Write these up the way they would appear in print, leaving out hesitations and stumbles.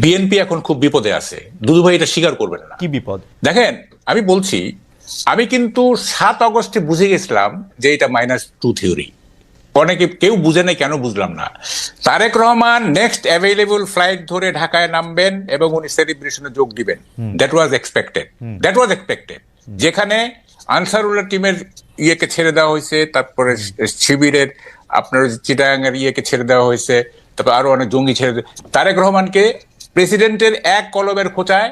BNP এখন খুব বিপদে আছে। দুদু ভাই এটা স্বীকার করবেন না। কি বিপদ? দেখেন, আমি বলছি, আমি কিন্তু 7 আগস্টে বুঝে গেছিলাম যে এটা -2 থিওরি। অনেকে কেউ বুঝে নাই, কেন বুঝলাম না। Tarek Rahman next available flight ধরে ঢাকায় নামবেন এবং উনি সেলিব্রেশনে যোগ দিবেন। That was expected. যেখানে আনসারুল্লাহ টিমের ইয়েকে ছেড়ে দেওয়া হয়েছে, তারপরে শিবিরের আপনার চিটাগাং এর ইয়েকে ছেড়ে দেওয়া হয়েছে, তারপর আরো অনেক জঙ্গি ছেড়ে তারেক রহমানকে প্রেসিডেন্টের এক কলমের খোঁচায়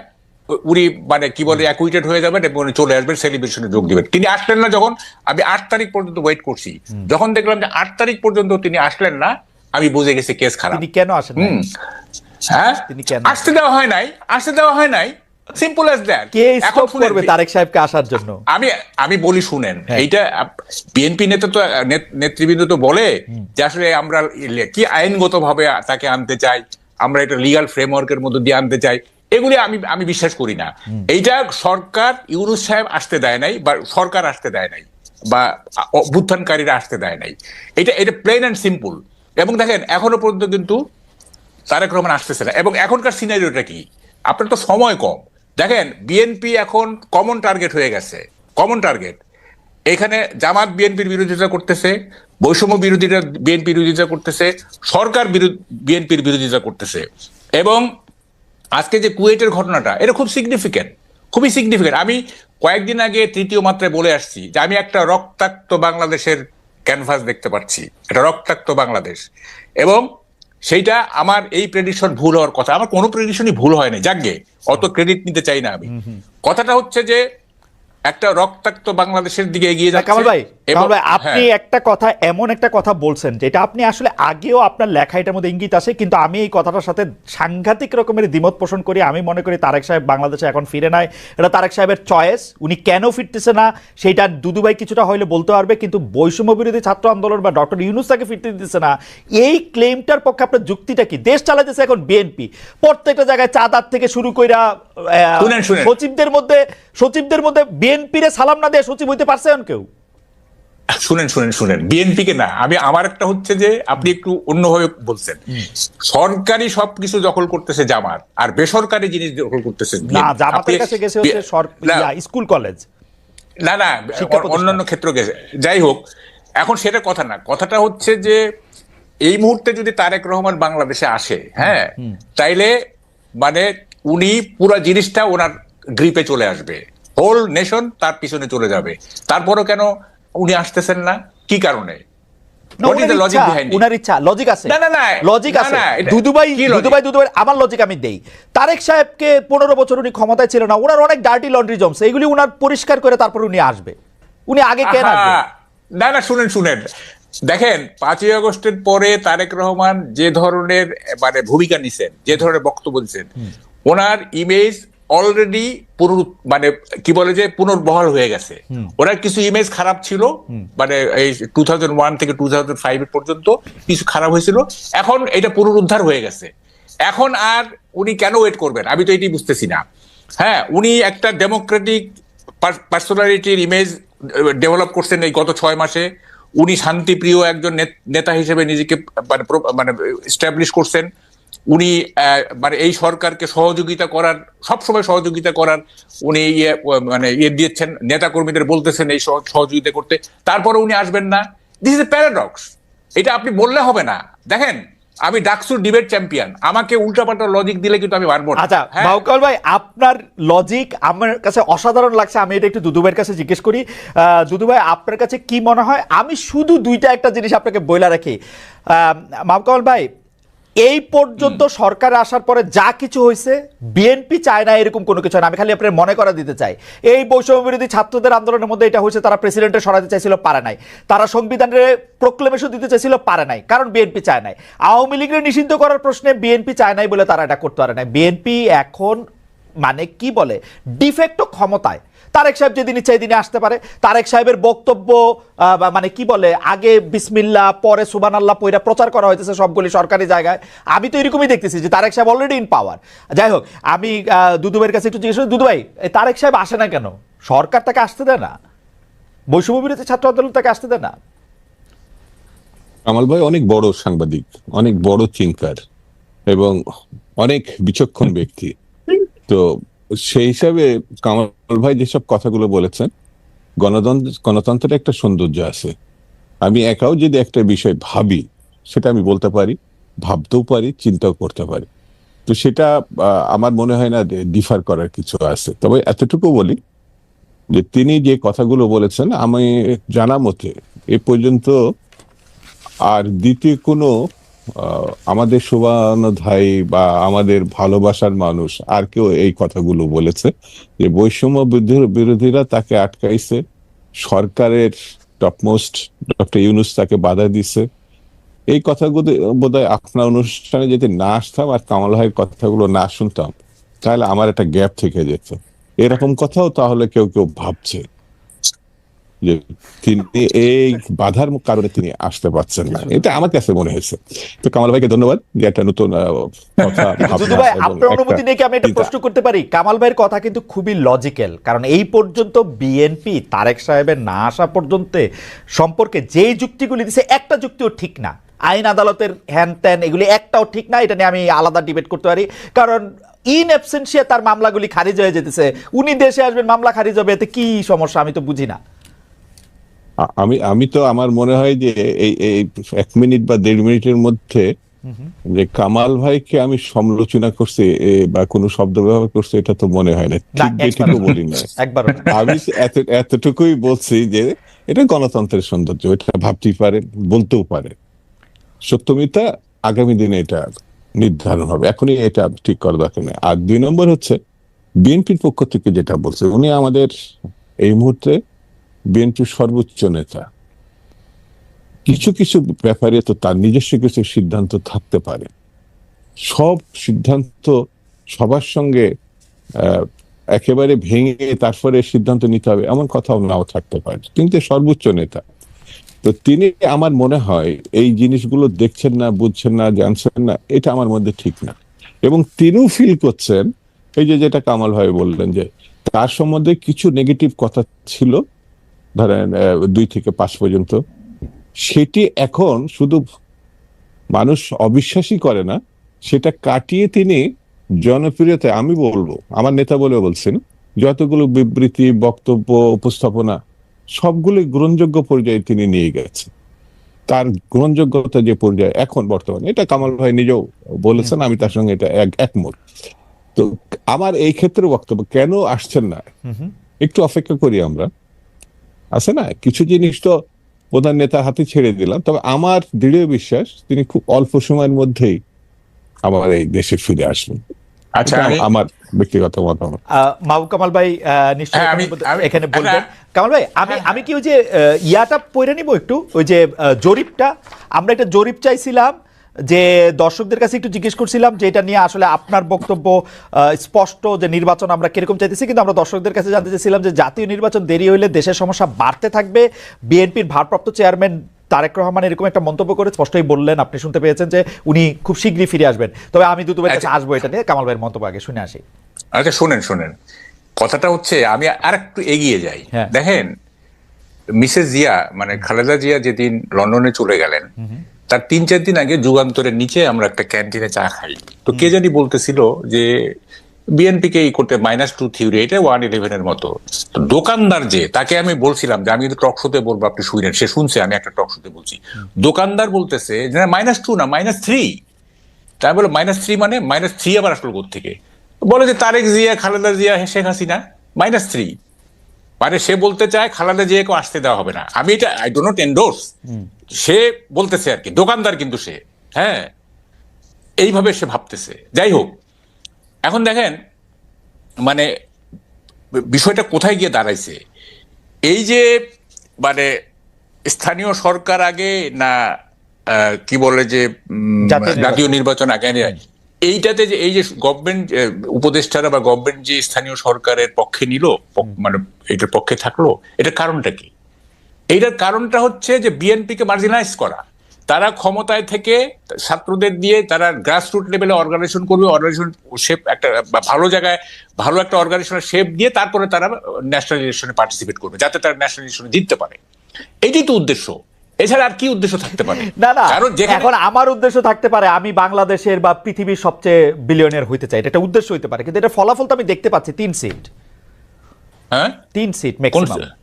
উনি মানে কি বলে অ্যাকুইটেড হয়ে যাবেন এবং উনি চলে আসবেন, সেলিব্রেশনে যোগ দিবেন। তিনি আসলেন না। যখন আমি 8 তারিখ পর্যন্ত ওয়েট করছি, যখন দেখলাম যে 8 তারিখ পর্যন্ত তিনি আসলেন না, আমি বুঝে গেছি কেস খারাপ। তিনি কেন আসেন না? হ্যাঁ, আসতে দেওয়া হয় নাই। Simple as that. K stop করবে তারেক সাহেবকে আসার জন্য? আমি বলি শুনেন, এইটা বিএনপি নেতৃবৃন্দ তো বলে যে আসলে আমরা কি আইনগতভাবে তাকে আনতে চাই, আমরা এটা লিগ্যাল ফ্রেমওয়ার্কের মধ্যে দিয়ে আনতে চাই। এগুলি আমি বিশ্বাস করি না। এইটা সরকার, ইউনূস সাহেব আসতে দেয় নাই, বা সরকার আসতে দেয় নাই, বা অভ্যুত্থানকারীরা আসতে দেয় নাই। এটা প্লেন অ্যান্ড সিম্পল। এবং দেখেন, এখনো পর্যন্ত কিন্তু তারেক রহমান আসতেছে না। এবং এখনকার সিনারিওটা কি, আপনার তো সময় কম। দেখেন, বিএনপি এখন কমন টার্গেট হয়ে গেছে। কমন টার্গেট এখানে জামাত বিএনপির বিরোধিতা করতেছে, বৈষম্য বিরোধীরা বিএনপির বিরোধিতা করতেছে, সরকার বিএনপির বিরোধিতা করতেছে। এবং আজকে যে কুয়েটের ঘটনাটা, এটা খুবই সিগনিফিকেন্ট। আমি কয়েকদিন আগে তৃতীয় মাত্রায় বলে আসছি যে আমি একটা রক্তাক্ত বাংলাদেশের ক্যানভাস দেখতে পাচ্ছি, এটা রক্তাক্ত বাংলাদেশ। এবং সেইটা আমার এই প্রেডিকশন ভুল হওয়ার কথা। আমার কোনো প্রেডিকশনই ভুল হয় না, যাকগে অত ক্রেডিট নিতে চাই না আমি। কথাটা হচ্ছে যে একটা রক্তাক্ত বাংলাদেশের দিকে এগিয়ে যাচ্ছে। কামাল ভাই, আপনি একটা কথা, এমন একটা কথা বলছেন যেটা আপনি আসলে আগেও আপনার লেখা এটার মধ্যে ইঙ্গিত আছে, কিন্তু আমি এই কথাটার সাথে সাংঘাতিক রকমের দ্বিমত পোষণ করি। আমি মনে করি তারেক সাহেব বাংলাদেশে এখন ফিরে নাই, এটা তারেক সাহেবের চয়েস। উনি কেন ফিরতেছে না সেইটা দুদু ভাই কিছুটা হইলে বলতে পারবে, কিন্তু বৈষম্য বিরোধী ছাত্র আন্দোলন বা ডক্টর ইউনূস তাকে ফিরতে দিতেছে না, এই ক্লেমটার পক্ষে আপনার যুক্তিটা কি? দেশ চালাতেছে এখন বিএনপি, প্রত্যেকটা জায়গায় চাঁদার থেকে শুরু কইরা সচিবদের মধ্যে বিএনপিরে সালাম না দিয়ে সচিব হইতে পারছে কেউ? শুনেন, বিএনপি কে না, আমার একটা হচ্ছে যে আপনি একটু অন্যভাবে বলছেন। সরকারি সবকিছু দখল করতেছে জামাত, আর বেসরকারি জিনিস দখল করতেছে না, জামাতের কাছে গেছে হচ্ছে স্কুল কলেজ, না অন্যান্য ক্ষেত্র গেছে। যাই হোক, এখন সেটা কথা না। কথাটা হচ্ছে যে এই মুহূর্তে যদি তারেক রহমান বাংলাদেশে আসে, হ্যাঁ, তাইলে মানে উনি পুরো জিনিসটা ওনার গ্রিপে চলে আসবে, হোল নেশন তার পিছনে চলে যাবে। তারপরও কেন উনি আসতেছেন না? কি কারণে? আমার লজিক আমি দেই। তারেক সাহেবকে 15 বছর উনি ক্ষমতায় ছিল না, ওনার অনেক ডার্টি লন্ড্রি জমছে, এগুলি উনার পরিষ্কার করে তারপর উনি আসবে। উনি আগে কেন আসবে? না, শুনেন, দেখেন, 5ই আগস্টের পরে তারেক রহমান যে ধরনের মানে ভূমিকা নিছেন, যে ধরনের বক্তব্য দিচ্ছেন, ওনার ইমেজ অলরেডি মানে কি বলে যে পুনর্বহাল হয়ে গেছে। ওনার কিছু ইমেজ খারাপ ছিল, মানে এই 2001 থেকে 2005 পর্যন্ত কিছু খারাপ হয়েছিল। এখন এটা পুনরুদ্ধার হয়ে গেছে। এখন আর উনি কেন ওয়েট করবেন, আমি তো এটি বুঝতেছি না। হ্যাঁ, উনি একটা ডেমোক্রেটিক পার্সোনালিটির ইমেজ ডেভেলপ করছেন এই গত 6 মাসে। উনি শান্তিপ্রিয় একজন নেতা হিসেবে নিজেকে মানে এস্টাবলিশ করছেন। উনি মানে এই সরকারকে সবসময় সহযোগিতা করার উনি দিয়েছেন, নেতা কর্মীদের বলতেছেন এই সহযোগিতা করতে। তারপরে উনি আসবেন না। This is a paradox. এটা আপনি বললে হবে না। দেখেন, আমি ডাকসুর ডিবেট চ্যাম্পিয়ন, আমাকে উল্টাপাল্টা লজিক দিলে কিন্তু আমি পারবো না। আচ্ছা বাউকাল ভাই, আপনার লজিক আমার কাছে অসাধারণ লাগছে। আমি এটা একটু দুদু ভাইয়ের কাছে জিজ্ঞেস করি। দুদু ভাই, আপনার কাছে কি মনে হয়? আমি শুধু একটা জিনিস আপনাকে বইলা রাখি, মাহকাল ভাই, এই পর্যন্ত সরকার আসার পরে যা কিছু হয়েছে, বিএনপি চায় না এরকম কোনো কিছু না। আমি খালি আপনার মনে করা দিতে চাই, এই বৈষম্য বিরোধী ছাত্রদের আন্দোলনের মধ্যে এটা হয়েছে, তারা প্রেসিডেন্টের সরাতে চাইছিল, পারে নাই। তারা সংবিধানের প্রোক্লেমেশন দিতে চাইছিল, পারে নাই, কারণ বিএনপি চায় নাই। আওয়ামী লীগের নিষিদ্ধ করার প্রশ্নে বিএনপি চায় নাই বলে তারা এটা করতে পারে নাই। বিএনপি এখন মানে কি বলে ডিফেক্টো ক্ষমতায়। তারেক সাহেব যেদিন ইচ্ছা এদিনে আসতে পারে। তারেক সাহেবের বক্তব্য মানে কি বলে, আগে বিসমিল্লাহ পরে সুবহানাল্লাহ পয়রা প্রচার করা হইতেছে সবগুলি সরকারি জায়গায়। আমি তো এরকমই দেখতেছি যে তারেক সাহেব অলরেডি ইন পাওয়ার। যাই হোক, আমি দুদু ভাইয়ের কাছে একটু জিজ্ঞেস করি, দুদু ভাই, তারেক সাহেব আসে না কেন? সরকার তাকে আসতে দেয় না, বৈষম্য বিরোধী ছাত্র আন্দোলন তাকে আসতে দেয় না। কামাল ভাই অনেক বড় সাংবাদিক, অনেক বড় থিঙ্কার, এবং অনেক বিচক্ষণ ব্যক্তি। তো সেই হিসাবে কামাল ভাই যেসব কথাগুলো বলেছেন, গণতন্ত্রের একটা সৌন্দর্য আছে। আমি একাও যদি একটা বিষয় ভাবি, সেটা আমি বলতে পারি, ভাবতেও পারি, চিন্তাও করতে পারি। তো সেটা আমার মনে হয় না ডিফার করার কিছু আছে। তবে এতটুকু বলি যে তিনি যে কথাগুলো বলেছেন, আমি জানা মতে এ পর্যন্ত আর দ্বিতীয় কোনো আমাদের শুভানুধ্যায়ী বা আমাদের ভালোবাসার মানুষ আর কেউ এই কথাগুলো বলেছে যে বৈষম্য বিরোধীরা তাকে আটকাইছে, সরকারের টপমোস্ট ডক্টর ইউনূস তাকে বাধা দিছে। এই কথাগুলো বোধহয় আপনার অনুষ্ঠানে যদি না আসতাম আর কামাল ভাইয়ের কথাগুলো না শুনতাম, তাহলে আমার একটা গ্যাপ থেকে যেত। এরকম কথাও তাহলে কেউ কেউ ভাবছে যে তিনি এই বাধার কারণে তিনি আসতে পারছেন না। এটা আমার কাছে মনে হয়েছে। তো কামাল ভাইকে ধন্যবাদ যে একটা নতুন কথা দুদু ভাই, আপনার অনুমতি নিয়ে কি আমি একটা প্রশ্ন করতে পারি? কামাল ভাইয়ের কথা কিন্তু খুবই লজিক্যাল, কারণ এই পর্যন্ত বিএনপি তারেক সাহেবের না আসা পর্যন্ত সম্পর্কে যেই যুক্তিগুলি দিছে একটা যুক্তিও ঠিক না। আইন আদালতের হ্যান ত্যান এগুলি একটাও ঠিক না। এটা নিয়ে আমি আলাদা ডিবেট করতে পারি, কারণ ইন অ্যাবসেন্সিয়া তার মামলাগুলি খারিজ হয়ে যেতেছে। উনি দেশে আসবেন, মামলা খারিজ হবে, এতে কি সমস্যা? আমি তো বুঝি না। আমি তো আমার মনে হয় যে এই 1 মিনিট বা 1.5 মিনিটের মধ্যে যে কামাল ভাইকে আমি সমালোচনা করছি বা কোনো শব্দ ব্যবহার করছি, এটা তো মনে হয় না। ঠিক যেটুকু বলি না, আমি এতটুকুই বলছি যে এটা গণতন্ত্রের সৌন্দর্য। এটা ভাবতেই পারে, বলতেও পারে। সত্যমিতা আগামী দিনে এটা নির্ধারণ হবে, এখনই এটা ঠিক করা দরকার নেই। আর 2 নম্বর হচ্ছে বিএনপির পক্ষ থেকে যেটা বলছে, উনি আমাদের এই মুহূর্তে বিএনপির সর্বোচ্চ নেতা। কিছু কিছু ব্যাপারে তো তার নিজস্ব কিছু সিদ্ধান্ত থাকতে পারে। সব সিদ্ধান্ত সবার সঙ্গে একেবারে ভেঙে তারপরে সিদ্ধান্ত নিতে হবে এমন কথাও নাও থাকতে পারে, কিন্তু সর্বোচ্চ নেতা। তো তিনি, আমার মনে হয় এই জিনিসগুলো দেখছেন না, বুঝছেন না, জানছেন না, এটা আমার মধ্যে ঠিক না। এবং তিনিও ফিল করছেন, এই যে যেটা কামাল ভাই বললেন যে তার সম্বন্ধে কিছু নেগেটিভ কথা ছিল, ধরেন 2 থেকে 5 পর্যন্ত, সেটি এখন শুধু মানুষ অবিশ্বাসই করে না, সেটা কাটিয়ে তিনি জনপ্রিয়তা, আমি বলবো আমার নেতা বলে বলছেন, যতগুলো বিবৃতি, বক্তব্য, উপস্থাপনা সবগুলোই গ্রহণযোগ্য পর্যায়ে তিনি নিয়ে গেছে। তার গ্রহণযোগ্যতা যে পর্যায়ে এখন বর্তমানে, এটা কামাল ভাই নিজেও বলেছেন, আমি তার সঙ্গে এটা একমত। তো আমার এই ক্ষেত্রে বক্তব্য, কেন আসছেন না, একটু অপেক্ষা করি আমরা। আছে না, কিছু জিনিস তো প্রধান নেতার হাতে ছেড়ে দিলাম, তবে আমার দৃঢ় বিশ্বাস তিনি খুব অল্প সময়ের মধ্যেই আমার এই দেশে ফিরে আসবেন। আচ্ছা, আমার ব্যক্তিগত মতামত। মাহবুব কামাল ভাই নিশ্চয়ই এখানে বলবেন। কামাল ভাই, আমি কি ওই যে ইয়াটা পড়ে নিব একটু, ওই যে জরিপটা, আমরা একটা জরিপ চাইছিলাম যে দর্শকদের কাছে একটু জিজ্ঞেস করছিলাম যে এটা নিয়ে আসলে আপনার বক্তব্য স্পষ্ট, যে নির্বাচন আমরা কিরকম চাইতেছি, কিন্তু আমরা দর্শকদের কাছে জানতে চাইছিলাম যে জাতীয় নির্বাচন দেরি হইলে দেশের সমস্যা বাড়তে থাকবে। বিএনপির ভারপ্রাপ্ত চেয়ারম্যান তারেক রহমান এরকম একটা মন্তব্য করে স্পষ্টই বললেন, আপনি শুনতে পেয়েছেন, যে উনি খুব শীঘ্রই ফিরে আসবেন। তবে আমি দুদুবের কাছে আসবো এটা নিয়ে। কামাল ভাইয়ের মন্তব্য আগে শুনে আসি। আচ্ছা, শোনেন কথাটা হচ্ছে, আমি আর একটু এগিয়ে যাই। দেখেন, মিসেস জিয়া মানে খালেদা জিয়া যেদিন লন্ডনে চলে গেলেন, তার 3-4 দিন আগে যুগান্তরের নিচে আমরা একটা ক্যান্টিনে চা খাই। তো কে জানি বলতেছিল যে বিএনপি কে করতে -2 থিওরি, এটা 111 এর মতো। তো দোকানদার যে, তাকে আমি বলছিলাম যে আমি কিন্তু টক শোতে বলবো, আপনি শুনেন। সে শুনছে আমি একটা টক শোতে বলছি। দোকানদার বলতেছে যে -2 না, -3। তাই বলে -3 মানে -3 আবার আসলো কোত্থেকে? বলে যে তারেক জিয়া, খালেদা জিয়া, শেখ হাসিনা, -3। মানে সে বলতে চায় খালেদা জিয়াকে আসতে দেওয়া হবে না। আমি এটা আই ডো নট এন্ডোর্স, সে বলতেছে আর কি, দোকানদার কিন্তু সে, হ্যাঁ, এইভাবে সে ভাবতেছে। যাই হোক, এখন দেখেন মানে বিষয়টা কোথায় গিয়ে দাঁড়াইছে। এই যে মানে স্থানীয় সরকার আগে না কি বলে যে জাতীয় নির্বাচন আগে, এইটাতে যে এই যে গভর্নমেন্ট উপদেষ্টারা বা গভর্নমেন্ট যে স্থানীয় সরকারের পক্ষে নিল, মানে এটার পক্ষে থাকলো, এটার কারণটা কি? এইটার কারণটা হচ্ছে যে বিএনপি কে মার্জিনালাইজ করা। তারা ক্ষমতায় থেকে ছাত্রদের দিয়ে তারা গ্রাসরুট লেভেলে অর্গানাইজেশন করবে, অর্গানাইজেশন শেপ একটা ভালো জায়গায় ভালো একটা অর্গানাইজেশনের শেপ দিয়ে তারপরে তারা ন্যাশনাল ইলেকশনে পার্টিসিপেট করবে, যাতে তারা ন্যাশনাল ইলেকশনে জিততে পারে। এটাই তো উদ্দেশ্য। এছাড়া আর কি উদ্দেশ্য থাকতে পারে? না না, কারণ যেখানে এখন আমার উদ্দেশ্য থাকতে পারে আমি বাংলাদেশের বা পৃথিবীর সবচেয়ে বিলিয়নিয়ার হইতে চাই, এটা একটা উদ্দেশ্য হইতে পারে, কিন্তু এটা ফলাফল তো আমি দেখতে পাচ্ছি 3 সিট, হ্যাঁ 3 সিট কোন ম্যাক্সিমাম।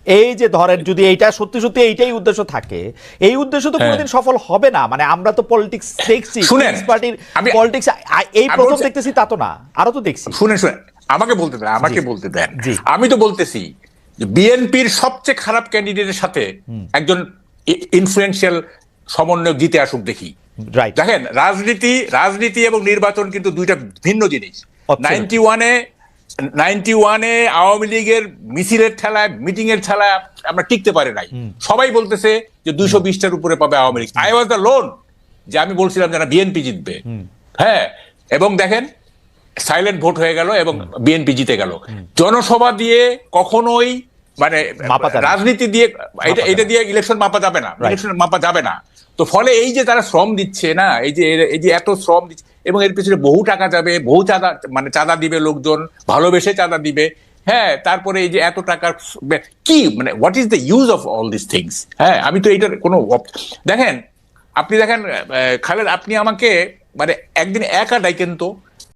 এই যে ধরেন যদি এইটা সত্যি সত্যি এইটাই উদ্দেশ্য থাকে, এই উদ্দেশ্য তো কোনোদিন সফল হবে না। মানে আমরা তো পলিটিক্স দেখছি, শুনেন, পার্টির পলিটিক্স এই আমি প্রথম বলছি- দেখতেছি তা তো না, আরো তো দেখছি। শুনেন আমাকে বলতে দেন, আমাকে বলতে দেন। জি। আমি তো বলতেছি বিএনপির সবচেয়ে খারাপ ক্যান্ডিডেটের সাথে একজন ইনফ্লুয়েন্সিয়াল সমন্বয়ক জিতে আসুক দেখি। রাইট, দেখেন রাজনীতি এবং নির্বাচন কিন্তু দুইটা ভিন্ন জিনিস। Absolutely. 91-এ আওয়ামী লীগের মিছিলের ঠেলায়, মিটিং এর ঠেলায় আমরা টিকতে পারি নাই। সবাই বলতেছে যে 220টার উপরে পাবে Awami League. I was the loan, যে আমি বলছিলাম যে বিএনপি জিতবে। হ্যাঁ, এবং দেখেন সাইলেন্ট ভোট হয়ে গেল এবং বিএনপি জিতে গেল। জনসভা দিয়ে কখনোই মানে মাপা যাবে না। রাজনীতি দিয়ে এটা দিয়ে ইলেকশন মাপা যাবে না, Right. ইলেকশন মাপা যাবে না। তো ফলে এই যে তারা শ্রম দিচ্ছে না, এই যে এত শ্রম দিচ্ছে এবং এর পিছনে বহু টাকা যাবে, বহু চাঁদা দিবে লোকজন, ভালোবেসে চাঁদা দিবে। হ্যাঁ, তারপরে এই যে এত টাকার কি মানে what is the use of all this things? হ্যাঁ, আমি তো এইটার কোনো দেখেন, আপনি দেখেন খালেদ, আপনি আমাকে মানে একদিন একা ডাইকেন তো,